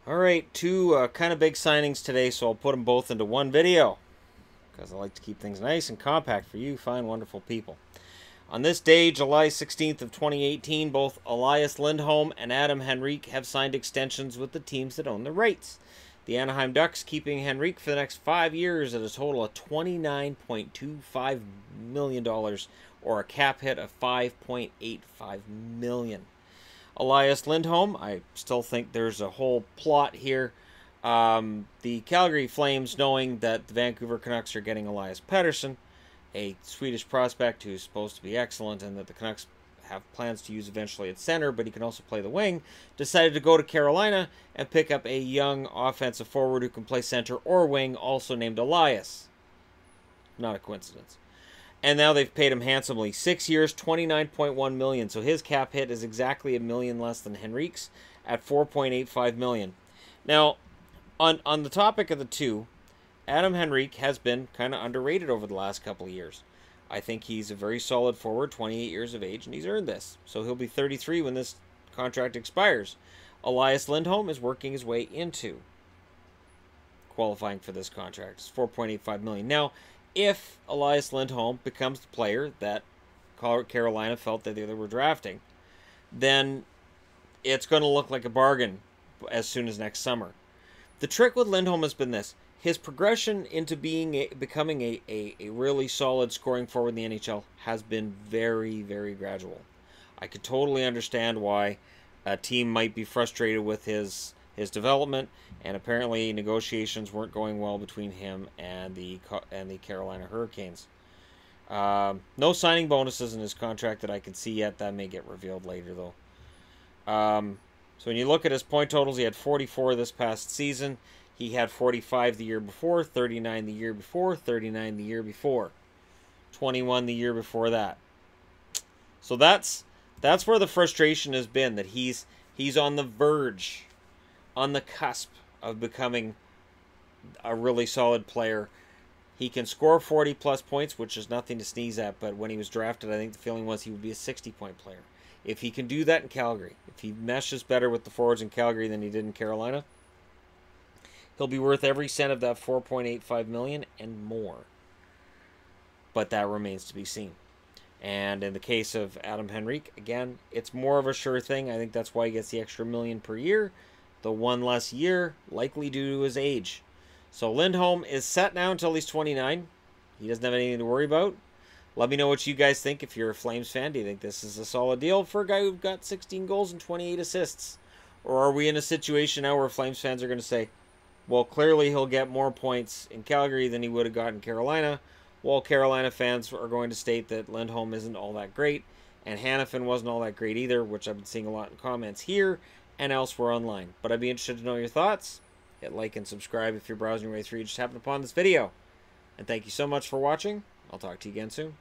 Alright, two kind of big signings today, so I'll put them both into one video, because I like to keep things nice and compact for you fine, wonderful people. On this day, July 16th of 2018, both Elias Lindholm and Adam Henrique have signed extensions with the teams that own the rights. The Anaheim Ducks keeping Henrique for the next 5 years at a total of $29.25 million, or a cap hit of $5.85 million. Elias Lindholm, I still think there's a whole plot here. The Calgary Flames, knowing that the Vancouver Canucks are getting Elias Pettersson, a Swedish prospect who's supposed to be excellent and that the Canucks have plans to use eventually at center, but he can also play the wing, decided to go to Carolina and pick up a young offensive forward who can play center or wing, also named Elias. Not a coincidence. And now they've paid him handsomely. 6 years, $29.1 million. So his cap hit is exactly $1 million less than Henrique's at $4.85 million. Now, on the topic of the two, Adam Henrique has been kind of underrated over the last couple of years. I think he's a very solid forward, 28 years of age, and he's earned this. So he'll be 33 when this contract expires. Elias Lindholm is working his way into qualifying for this contract. It's $4.85 million. Now, if Elias Lindholm becomes the player that Carolina felt that they were drafting, then it's going to look like a bargain as soon as next summer. The trick with Lindholm has been this. His progression into becoming a really solid scoring forward in the NHL has been very, very gradual. I could totally understand why a team might be frustrated with his development, and apparently negotiations weren't going well between him and the Carolina Hurricanes. No signing bonuses in his contract that I can see yet. That may get revealed later, though. So when you look at his point totals, he had 44 this past season. He had 45 the year before, 39 the year before, 39 the year before, 21 the year before that. So that's where the frustration has been, that he's on the verge, on the cusp of becoming a really solid player. He can score 40-plus points, which is nothing to sneeze at, but when he was drafted, I think the feeling was he would be a 60-point player. If he can do that in Calgary, if he meshes better with the forwards in Calgary than he did in Carolina, he'll be worth every cent of that $4.85 million and more. But that remains to be seen. And in the case of Adam Henrique, again, it's more of a sure thing. I think that's why he gets the extra $1 million per year. The one less year, likely due to his age. So Lindholm is set now until he's 29. He doesn't have anything to worry about. Let me know what you guys think. If you're a Flames fan, do you think this is a solid deal for a guy who got 16 goals and 28 assists? Or are we in a situation now where Flames fans are going to say, well, clearly he'll get more points in Calgary than he would have got in Carolina, while Carolina fans are going to state that Lindholm isn't all that great, and Hanifin wasn't all that great either, which I've been seeing a lot in comments here and elsewhere online. But I'd be interested to know your thoughts. Hit like and subscribe if you're browsing your way through. You just happened upon this video. And thank you so much for watching. I'll talk to you again soon.